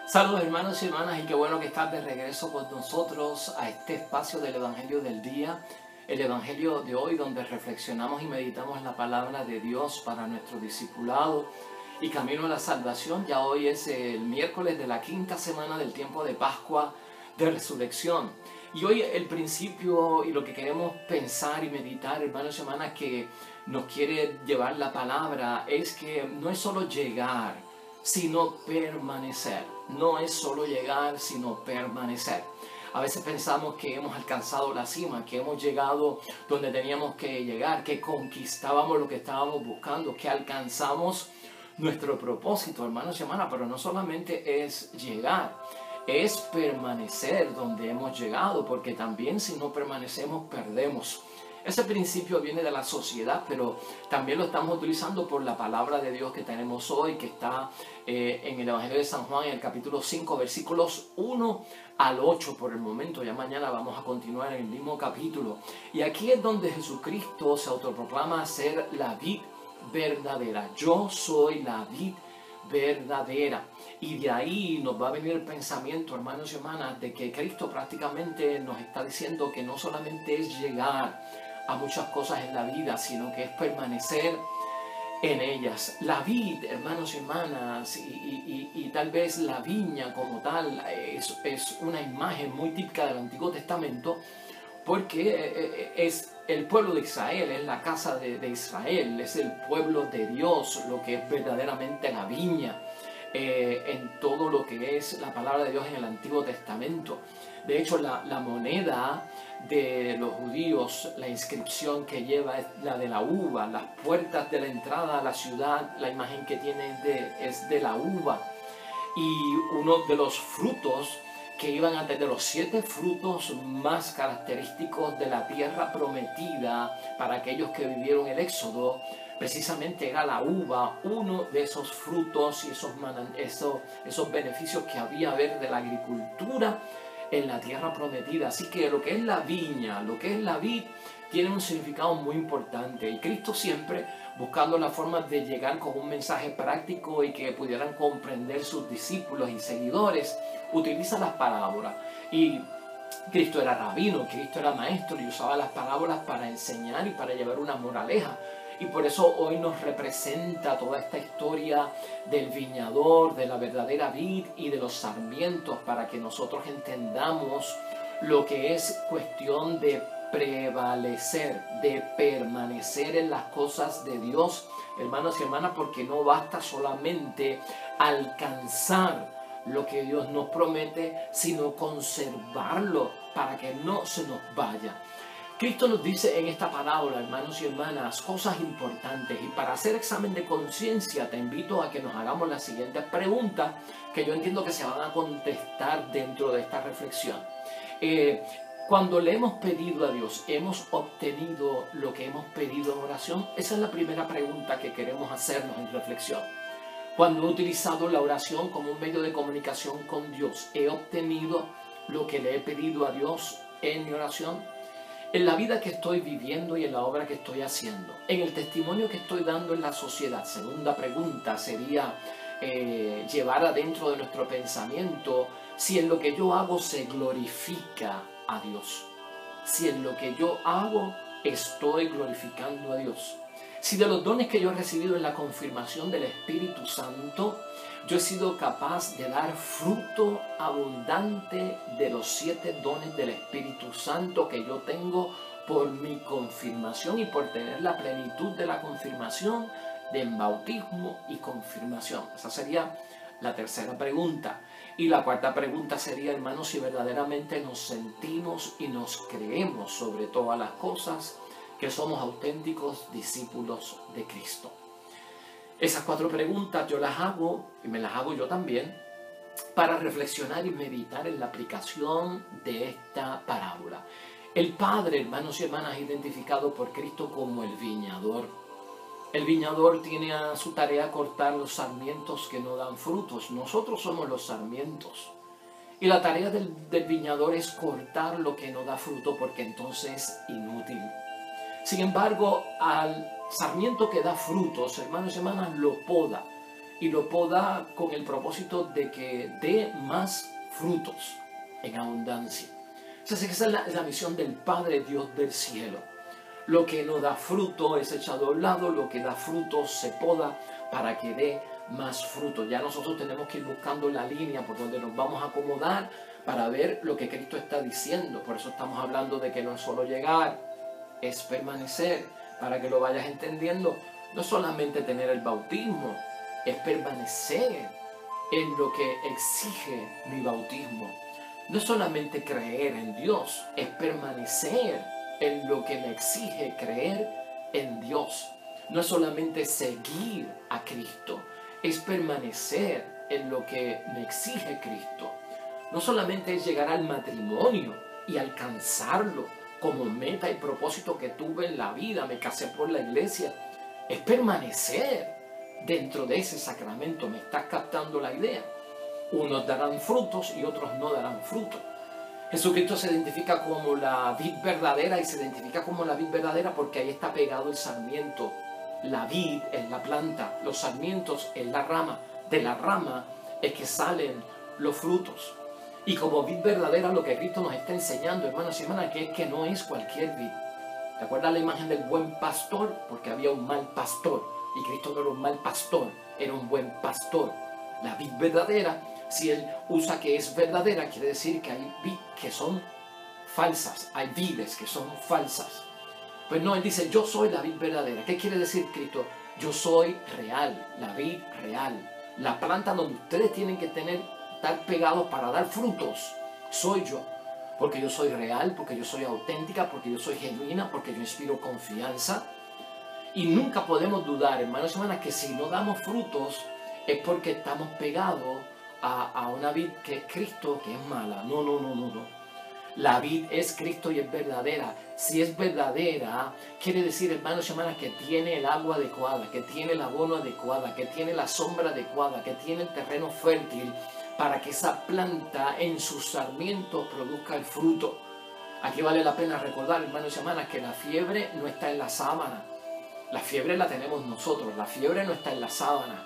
Saludos hermanos y hermanas, y qué bueno que estás de regreso con nosotros a este espacio del Evangelio del Día, el Evangelio de hoy, donde reflexionamos y meditamos la palabra de Dios para nuestro discipulado y camino a la salvación. Ya hoy es el miércoles de la quinta semana del tiempo de Pascua de Resurrección. Y hoy el principio y lo que queremos pensar y meditar, hermanos y hermanas, que nos quiere llevar la palabra, es que no es solo llegar, sino permanecer. No es solo llegar, sino permanecer. A veces pensamos que hemos alcanzado la cima, que hemos llegado donde teníamos que llegar, que conquistábamos lo que estábamos buscando, que alcanzamos nuestro propósito, hermanos y hermanas, pero no solamente es llegar, es permanecer donde hemos llegado, porque también si no permanecemos, perdemos. Ese principio viene de la sociedad, pero también lo estamos utilizando por la palabra de Dios que tenemos hoy, que está en el Evangelio de San Juan, en el capítulo 5, versículos 1 al 8 por el momento. Ya mañana vamos a continuar en el mismo capítulo. Y aquí es donde Jesucristo se autoproclama ser la vid verdadera. Yo soy la vid verdadera. Y de ahí nos va a venir el pensamiento, hermanos y hermanas, de que Cristo prácticamente nos está diciendo que no solamente es llegar a muchas cosas en la vida, sino que es permanecer en ellas. La vid, hermanos y hermanas, y tal vez la viña como tal, es una imagen muy típica del Antiguo Testamento, porque es el pueblo de Israel, es la casa de Israel, es el pueblo de Dios, lo que es verdaderamente la viña. En todo lo que es la palabra de Dios en el Antiguo Testamento. De hecho, la moneda de los judíos, la inscripción que lleva es la de la uva. Las puertas de la entrada a la ciudad, la imagen que tiene es de la uva. Y uno de los frutos que iban antes, de los 7 frutos más característicos de la tierra prometida para aquellos que vivieron el Éxodo, precisamente era la uva, uno de esos frutos y esos beneficios que había haber de la agricultura en la tierra prometida. Así que lo que es la viña, lo que es la vid, tiene un significado muy importante. Y Cristo siempre buscando la forma de llegar con un mensaje práctico y que pudieran comprender sus discípulos y seguidores, utiliza las parábolas. Y Cristo era rabino, Cristo era maestro y usaba las parábolas para enseñar y para llevar una moraleja. Y por eso hoy nos representa toda esta historia del viñador, de la verdadera vid y de los sarmientos, para que nosotros entendamos lo que es cuestión de prevalecer, de permanecer en las cosas de Dios, hermanos y hermanas, porque no basta solamente alcanzar lo que Dios nos promete, sino conservarlo para que no se nos vaya. Cristo nos dice en esta parábola, hermanos y hermanas, cosas importantes. Y para hacer examen de conciencia, te invito a que nos hagamos las siguientes preguntas que yo entiendo que se van a contestar dentro de esta reflexión. Cuando le hemos pedido a Dios, ¿hemos obtenido lo que hemos pedido en oración? Esa es la primera pregunta que queremos hacernos en reflexión. Cuando he utilizado la oración como un medio de comunicación con Dios, ¿he obtenido lo que le he pedido a Dios en mi oración? En la vida que estoy viviendo y en la obra que estoy haciendo, en el testimonio que estoy dando en la sociedad. Segunda pregunta sería llevar adentro de nuestro pensamiento si en lo que yo hago se glorifica a Dios. Si en lo que yo hago estoy glorificando a Dios. Si de los dones que yo he recibido en la confirmación del Espíritu Santo, yo he sido capaz de dar fruto abundante de los 7 dones del Espíritu Santo que yo tengo por mi confirmación y por tener la plenitud de la confirmación de bautismo y confirmación. Esa sería la tercera pregunta. Y la cuarta pregunta sería, hermanos, si verdaderamente nos sentimos y nos creemos sobre todas las cosas que somos auténticos discípulos de Cristo. Esas 4 preguntas yo las hago, y me las hago yo también, para reflexionar y meditar en la aplicación de esta parábola. El Padre, hermanos y hermanas, identificado por Cristo como el viñador. El viñador tiene a su tarea cortar los sarmientos que no dan frutos. Nosotros somos los sarmientos. Y la tarea del viñador es cortar lo que no da fruto, porque entonces es inútil. Sin embargo, al sarmiento que da frutos, hermanos y hermanas, lo poda. y lo poda con el propósito de que dé más frutos en abundancia. Esa es la misión del Padre Dios del cielo. Lo que no da fruto es echado a un lado, lo que da fruto se poda para que dé más fruto. Ya nosotros tenemos que ir buscando la línea por donde nos vamos a acomodar para ver lo que Cristo está diciendo. Por eso estamos hablando de que no es solo llegar, es permanecer. Para que lo vayas entendiendo, no solamente tener el bautismo, es permanecer en lo que exige mi bautismo. No solamente creer en Dios, es permanecer en lo que me exige creer en Dios. No es solamente seguir a Cristo, es permanecer en lo que me exige Cristo. No solamente es llegar al matrimonio y alcanzarlo como meta y propósito que tuve en la vida, me casé por la iglesia, es permanecer dentro de ese sacramento. ¿Me estás captando la idea? Unos darán frutos y otros no darán frutos. Jesucristo se identifica como la vid verdadera, y se identifica como la vid verdadera porque ahí está pegado el sarmiento. La vid es la planta, los sarmientos es la rama. De la rama es que salen los frutos. Y como vid verdadera, lo que Cristo nos está enseñando, hermanos y hermanas, que es que no es cualquier vid. ¿Te acuerdas la imagen del buen pastor? Porque había un mal pastor. Y Cristo no era un mal pastor, era un buen pastor. La vid verdadera, si Él usa que es verdadera, quiere decir que hay vid que son falsas. Hay vides que son falsas. Pues no, Él dice, yo soy la vid verdadera. ¿Qué quiere decir Cristo? Yo soy real, la vid real. La planta donde ustedes tienen que estar pegados para dar frutos, soy yo. Porque yo soy real, porque yo soy auténtica, porque yo soy genuina, porque yo inspiro confianza. Y nunca podemos dudar, hermanos y hermanas, que si no damos frutos es porque estamos pegados a una vid que es Cristo, que es mala. No. La vid es Cristo y es verdadera. Si es verdadera, quiere decir, hermanos y hermanas, que tiene el agua adecuada, que tiene el abono adecuado, que tiene la sombra adecuada, que tiene el terreno fértil para que esa planta en sus sarmientos produzca el fruto. Aquí vale la pena recordar, hermanos y hermanas, que la fiebre no está en la sábana. La fiebre la tenemos nosotros. La fiebre no está en la sábana.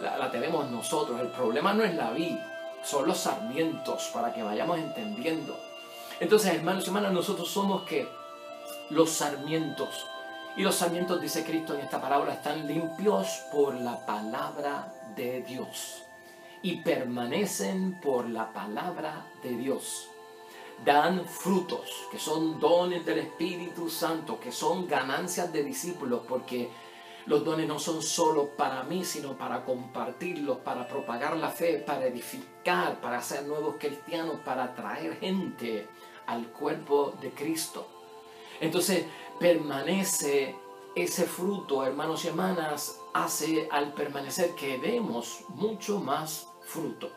La tenemos nosotros. El problema no es la vid, son los sarmientos, para que vayamos entendiendo. Entonces, hermanos y hermanas, nosotros somos ¿qué? Los sarmientos. Y los sarmientos, dice Cristo en esta parábola, están limpios por la palabra de Dios. Y permanecen por la palabra de Dios. Dan frutos, que son dones del Espíritu Santo, que son ganancias de discípulos, porque los dones no son solo para mí, sino para compartirlos, para propagar la fe, para edificar, para hacer nuevos cristianos, para traer gente al cuerpo de Cristo. Entonces permanece ese fruto, hermanos y hermanas, hace al permanecer que demos mucho más fruto.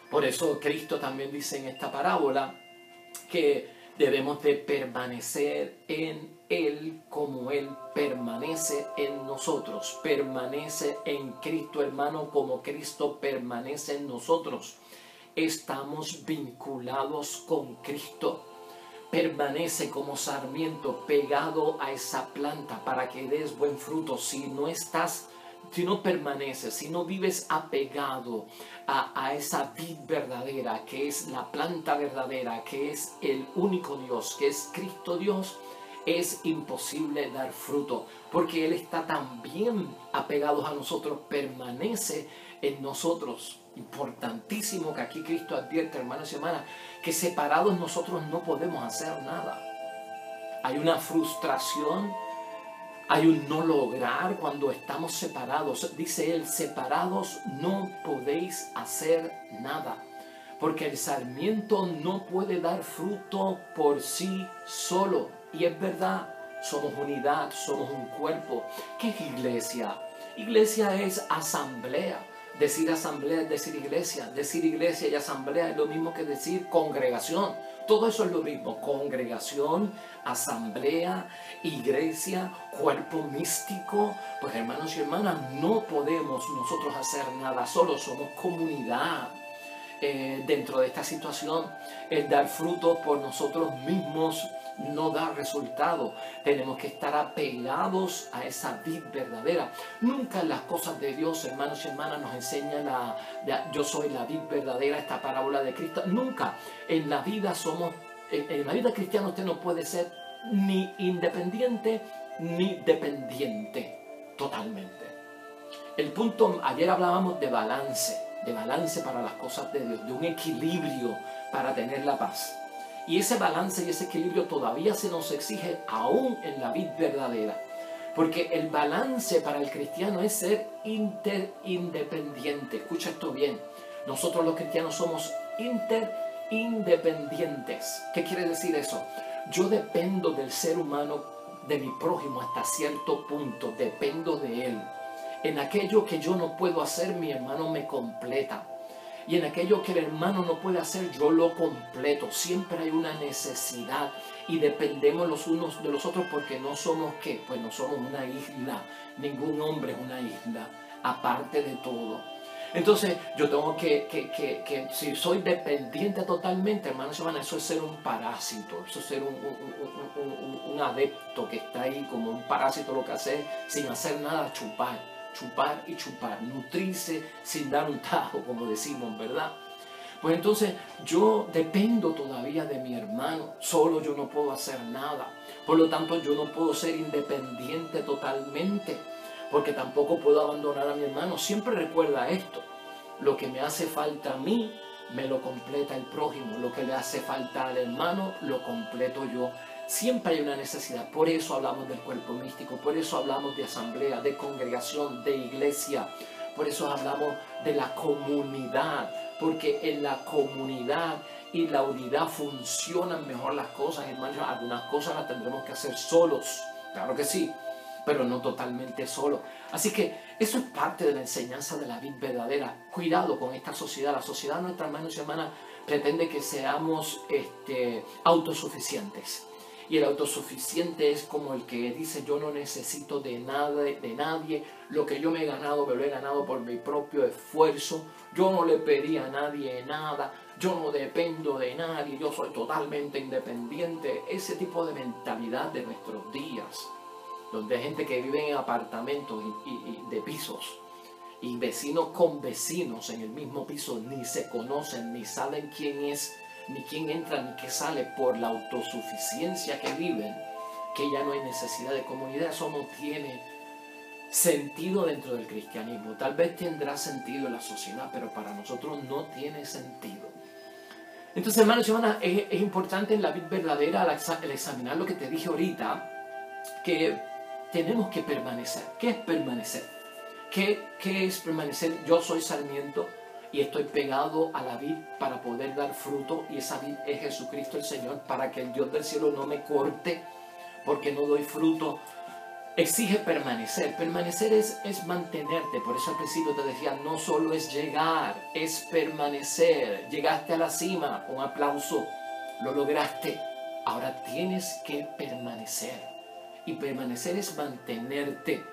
Por eso Cristo también dice en esta parábola que debemos de permanecer en Él como Él permanece en nosotros. Permanece en Cristo, hermano, como Cristo permanece en nosotros. Estamos vinculados con Cristo. Permanece como sarmiento pegado a esa planta para que des buen fruto. Si no permaneces, si no vives apegado a esa vid verdadera, que es la planta verdadera, que es el único Dios, que es Cristo Dios, es imposible dar fruto, porque Él está tan bien apegado a nosotros, permanece en nosotros. Importantísimo que aquí Cristo advierte, hermanos y hermanas, que separados nosotros no podemos hacer nada. Hay una frustración, hay un no lograr cuando estamos separados. Dice Él, separados no podéis hacer nada. Porque el sarmiento no puede dar fruto por sí solo. Y es verdad, somos unidad, somos un cuerpo. ¿Qué es iglesia? Iglesia es asamblea. Decir asamblea es decir iglesia. Decir iglesia y asamblea es lo mismo que decir congregación. Todo eso es lo mismo. Congregación, asamblea, iglesia, cuerpo místico. Pues hermanos y hermanas, no podemos nosotros hacer nada solos. Somos comunidad. dentro de esta situación. El dar fruto por nosotros mismos no da resultado. Tenemos que estar apegados a esa vid verdadera. Nunca en las cosas de Dios, hermanos y hermanas, nos enseña yo soy la vid verdadera, esta parábola de Cristo. Nunca. En la vida cristiana usted no puede ser ni independiente ni dependiente totalmente. El punto, ayer hablábamos de balance para las cosas de Dios, de un equilibrio para tener la paz. Y ese balance y ese equilibrio todavía se nos exige aún en la vid verdadera. Porque el balance para el cristiano es ser interindependiente. Escucha esto bien. Nosotros los cristianos somos interindependientes. ¿Qué quiere decir eso? Yo dependo del ser humano, de mi prójimo hasta cierto punto. Dependo de él. En aquello que yo no puedo hacer, mi hermano me completa. Y en aquello que el hermano no puede hacer, yo lo completo. Siempre hay una necesidad y dependemos los unos de los otros porque no somos, ¿qué? Pues no somos una isla. Ningún hombre es una isla, aparte de todo. Entonces, yo tengo que si soy dependiente totalmente, hermanos y hermanas, eso es ser un parásito. Eso es ser un adepto que está ahí como un parásito, lo que hace sin hacer nada, chupar y chupar, nutrirse sin dar un tajo, como decimos, ¿verdad? Pues entonces yo dependo todavía de mi hermano, solo yo no puedo hacer nada. Por lo tanto, yo no puedo ser independiente totalmente, porque tampoco puedo abandonar a mi hermano. Siempre recuerda esto: lo que me hace falta a mí, me lo completa el prójimo. Lo que le hace falta al hermano, lo completo yo. Siempre hay una necesidad. Por eso hablamos del cuerpo místico, por eso hablamos de asamblea, de congregación, de iglesia. Por eso hablamos de la comunidad, porque en la comunidad y la unidad funcionan mejor las cosas, hermanos. Algunas cosas las tendremos que hacer solos, claro que sí, pero no totalmente solos. Así que eso es parte de la enseñanza de la vida verdadera. Cuidado con esta sociedad. La sociedad nuestra, hermanos y hermanas, pretende que seamos autosuficientes. Y el autosuficiente es como el que dice: yo no necesito de nada, de nadie. Lo que yo me he ganado, me lo he ganado por mi propio esfuerzo. Yo no le pedí a nadie nada. Yo no dependo de nadie. Yo soy totalmente independiente. Ese tipo de mentalidad de nuestros días, donde hay gente que vive en apartamentos y de pisos, y vecinos con vecinos en el mismo piso, ni se conocen, ni saben quién es, ni quién entra, ni qué sale, por la autosuficiencia que viven, que ya no hay necesidad de comunidad. Eso no tiene sentido dentro del cristianismo. Tal vez tendrá sentido en la sociedad, pero para nosotros no tiene sentido. Entonces, hermanos y hermanas, es importante en la vida verdadera, al examinar lo que te dije ahorita, que tenemos que permanecer. ¿Qué es permanecer? ¿Qué es permanecer? Yo soy sarmiento y estoy pegado a la vid para poder dar fruto, y esa vid es Jesucristo el Señor, para que el Dios del cielo no me corte porque no doy fruto. Exige permanecer. Permanecer es mantenerte. Por eso al principio te decía, no solo es llegar, es permanecer. Llegaste a la cima, un aplauso, lo lograste. Ahora tienes que permanecer. Y permanecer es mantenerte.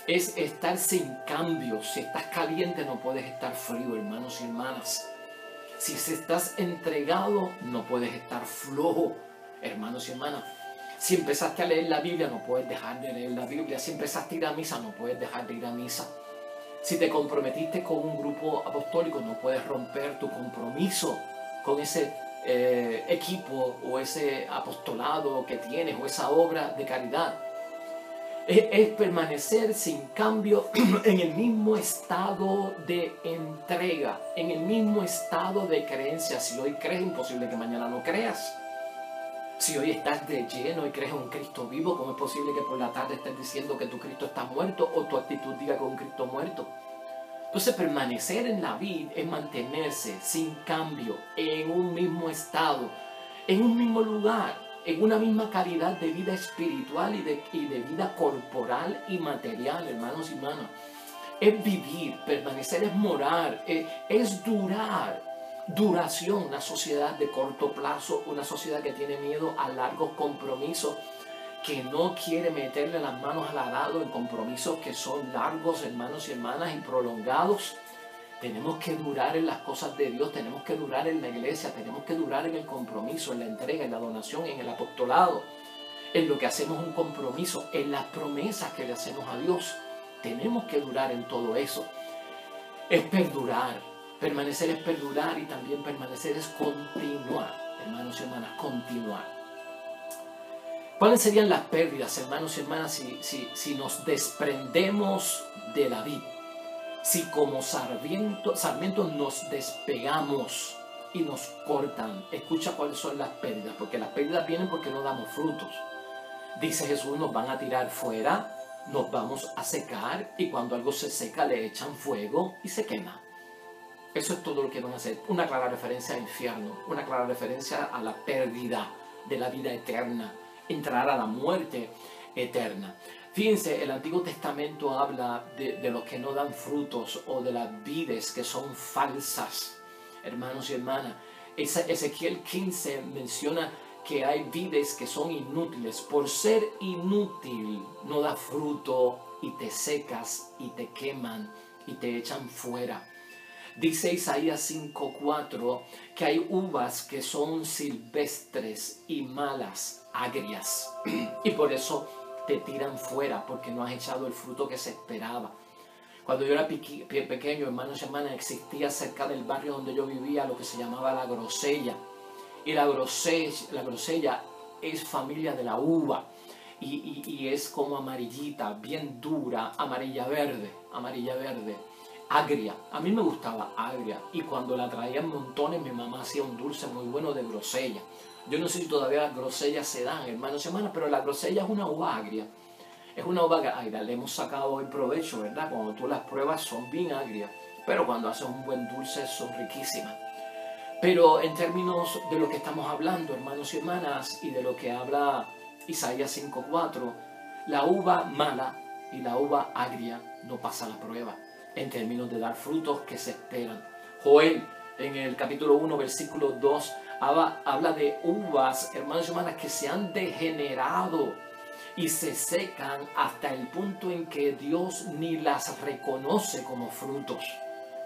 Es estar sin cambio. Si estás caliente, no puedes estar frío, hermanos y hermanas. Si estás entregado, no puedes estar flojo, hermanos y hermanas. Si empezaste a leer la Biblia, no puedes dejar de leer la Biblia. Si empezaste a ir a misa, no puedes dejar de ir a misa. Si te comprometiste con un grupo apostólico, no puedes romper tu compromiso con ese equipo o ese apostolado que tienes o esa obra de caridad. Es permanecer sin cambio en el mismo estado de entrega, en el mismo estado de creencia. Si hoy crees, es imposible que mañana no creas. Si hoy estás de lleno y crees en un Cristo vivo, ¿cómo es posible que por la tarde estés diciendo que tu Cristo está muerto o tu actitud diga que un Cristo muerto? Entonces, permanecer en la vida es mantenerse sin cambio, en un mismo estado, en un mismo lugar, en una misma calidad de vida espiritual y de vida corporal y material, hermanos y hermanas. Es vivir, permanecer es morar, es durar. Duración, una sociedad de corto plazo, una sociedad que tiene miedo a largos compromisos, que no quiere meterle las manos al arado en compromisos que son largos, hermanos y hermanas, y prolongados. Tenemos que durar en las cosas de Dios, tenemos que durar en la iglesia, tenemos que durar en el compromiso, en la entrega, en la donación, en el apostolado, en lo que hacemos un compromiso, en las promesas que le hacemos a Dios. Tenemos que durar en todo eso. Es perdurar. Permanecer es perdurar y también permanecer es continuar. Hermanos y hermanas, continuar. ¿Cuáles serían las pérdidas, hermanos y hermanas, si nos desprendemos de la vid? Si como sarmientos nos despegamos y nos cortan. Escucha cuáles son las pérdidas, porque las pérdidas vienen porque no damos frutos. Dice Jesús, nos van a tirar fuera, nos vamos a secar y cuando algo se seca le echan fuego y se quema. Eso es todo lo que van a hacer. Una clara referencia al infierno, una clara referencia a la pérdida de la vida eterna, entrar a la muerte eterna. Fíjense, el Antiguo Testamento habla de los que no dan frutos o de las vides que son falsas. Hermanos y hermanas, Ezequiel 15 menciona que hay vides que son inútiles. Por ser inútil no da fruto y te secas y te queman y te echan fuera. Dice Isaías 5:4 que hay uvas que son silvestres y malas, agrias, y por eso te tiran fuera porque no has echado el fruto que se esperaba. Cuando yo era pequeño, hermanos y hermanas, existía cerca del barrio donde yo vivía lo que se llamaba la grosella. Y la grosella es familia de la uva y es como amarillita, bien dura, amarilla verde, agria. A mí me gustaba agria y cuando la traía en montones mi mamá hacía un dulce muy bueno de grosella. Yo no sé si todavía las grosellas se dan, hermanos y hermanas, pero la grosella es una uva agria. Es una uva agria, le hemos sacado el provecho, ¿verdad? Cuando tú las pruebas son bien agrias, pero cuando haces un buen dulce son riquísimas. Pero en términos de lo que estamos hablando, hermanos y hermanas, y de lo que habla Isaías 5:4, la uva mala y la uva agria no pasa la prueba en términos de dar frutos que se esperan. Joel, en el capítulo 1, versículo 2, habla de uvas, hermanos y hermanas, que se han degenerado y se secan hasta el punto en que Dios ni las reconoce como frutos.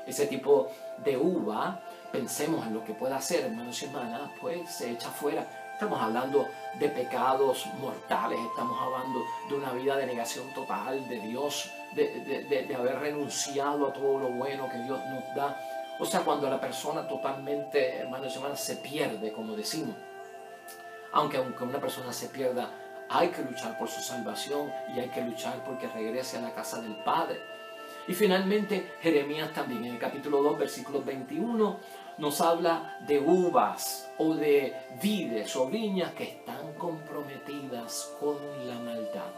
Ese tipo de uva, pensemos en lo que pueda hacer, hermanos y hermanas, pues se echa fuera. Estamos hablando de pecados mortales, estamos hablando de una vida de negación total de Dios, de haber renunciado a todo lo bueno que Dios nos da. O sea, cuando la persona totalmente, hermanos y hermanas, se pierde, como decimos. Aunque una persona se pierda, hay que luchar por su salvación y hay que luchar porque regrese a la casa del Padre. Y finalmente, Jeremías también, en el capítulo 2, versículo 21, nos habla de uvas o de vides o viñas que están comprometidas con la maldad.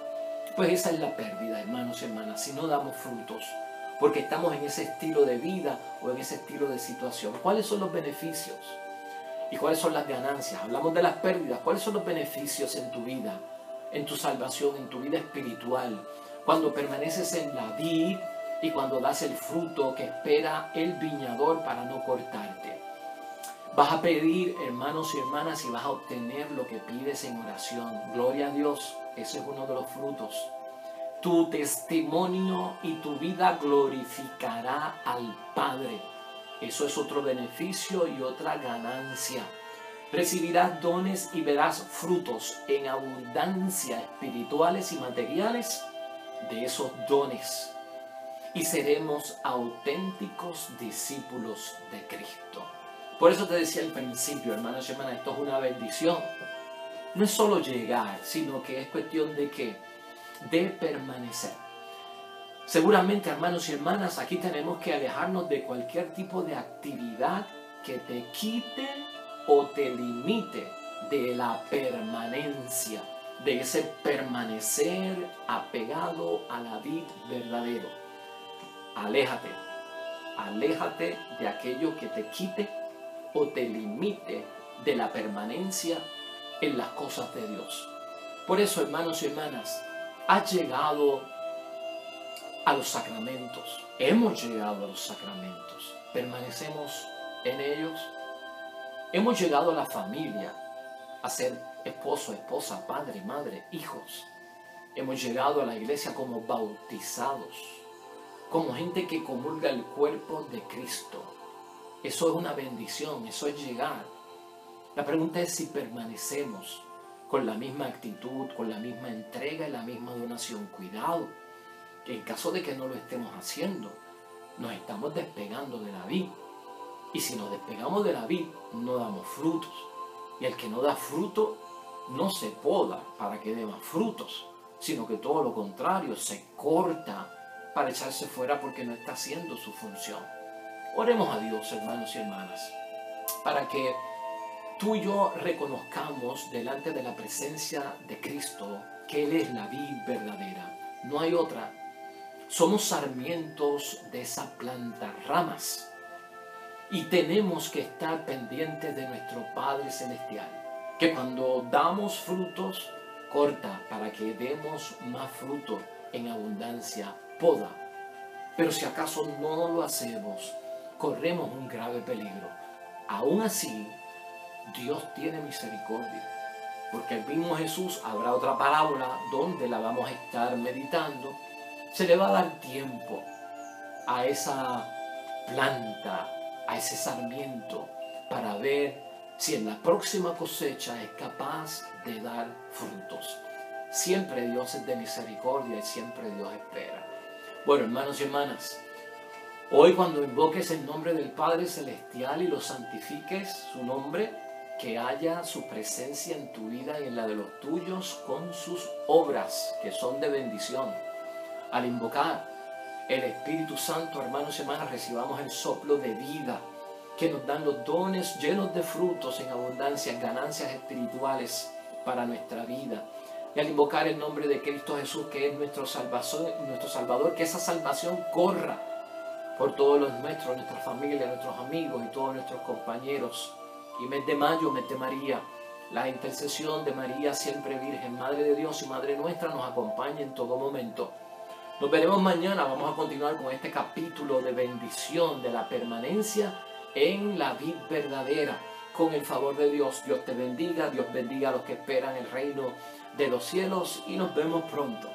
Pues esa es la pérdida, hermanos y hermanas, si no damos frutos, porque estamos en ese estilo de vida o en ese estilo de situación. ¿Cuáles son los beneficios? ¿Y cuáles son las ganancias? Hablamos de las pérdidas. ¿Cuáles son los beneficios en tu vida, en tu salvación, en tu vida espiritual? Cuando permaneces en la vid y cuando das el fruto que espera el viñador para no cortarte. Vas a pedir, hermanos y hermanas, y vas a obtener lo que pides en oración. Gloria a Dios, ese es uno de los frutos. Tu testimonio y tu vida glorificará al Padre. Eso es otro beneficio y otra ganancia. Recibirás dones y verás frutos en abundancia espirituales y materiales de esos dones. Y seremos auténticos discípulos de Cristo. Por eso te decía al principio, hermanos y hermanas, esto es una bendición. No es solo llegar, sino que es cuestión de ¿qué? De permanecer. Seguramente, hermanos y hermanas, aquí tenemos que alejarnos de cualquier tipo de actividad que te quite o te limite de la permanencia, de ese permanecer apegado a la vid verdadero. Aléjate de aquello que te quite o te limite de la permanencia en las cosas de Dios. Por eso, hermanos y hermanas, has llegado a los sacramentos. Hemos llegado a los sacramentos. Permanecemos en ellos. Hemos llegado a la familia, a ser esposo, esposa, padre, madre, hijos. Hemos llegado a la iglesia como bautizados. como gente que comulga el cuerpo de Cristo. Eso es una bendición, eso es llegar. La pregunta es si permanecemos con la misma actitud, con la misma entrega y la misma donación. Cuidado, que en caso de que no lo estemos haciendo, nos estamos despegando de la vid. Y si nos despegamos de la vid, no damos frutos. Y el que no da fruto, no se poda para que dé más frutos, sino que todo lo contrario, se corta para echarse fuera porque no está haciendo su función. Oremos a Dios, hermanos y hermanas, para que tú y yo reconozcamos delante de la presencia de Cristo que Él es la vid verdadera. No hay otra. Somos sarmientos de esa planta, ramas. Y tenemos que estar pendientes de nuestro Padre Celestial, que cuando damos frutos, corta para que demos más fruto en abundancia, poda. Pero si acaso no lo hacemos, corremos un grave peligro. Aún así, Dios tiene misericordia, porque el mismo Jesús, habrá otra parábola donde la vamos a estar meditando, se le va a dar tiempo a esa planta, a ese sarmiento, para ver si en la próxima cosecha es capaz de dar frutos. Siempre Dios es de misericordia y siempre Dios espera. Bueno, hermanos y hermanas, hoy cuando invoques el nombre del Padre Celestial y lo santifiques, su nombre, que haya su presencia en tu vida y en la de los tuyos con sus obras, que son de bendición. Al invocar el Espíritu Santo, hermanos y hermanas, recibamos el soplo de vida que nos dan los dones llenos de frutos en abundancia, ganancias espirituales para nuestra vida. Y al invocar el nombre de Cristo Jesús, que es nuestro Salvador, que esa salvación corra por todos los nuestros, nuestras familias, nuestros amigos y todos nuestros compañeros. Y mes de mayo, mes de María, la intercesión de María, siempre Virgen, Madre de Dios y Madre nuestra, nos acompaña en todo momento. Nos veremos mañana, vamos a continuar con este capítulo de bendición, de la permanencia en la vid verdadera, con el favor de Dios. Dios te bendiga, Dios bendiga a los que esperan el reino de los cielos y nos vemos pronto.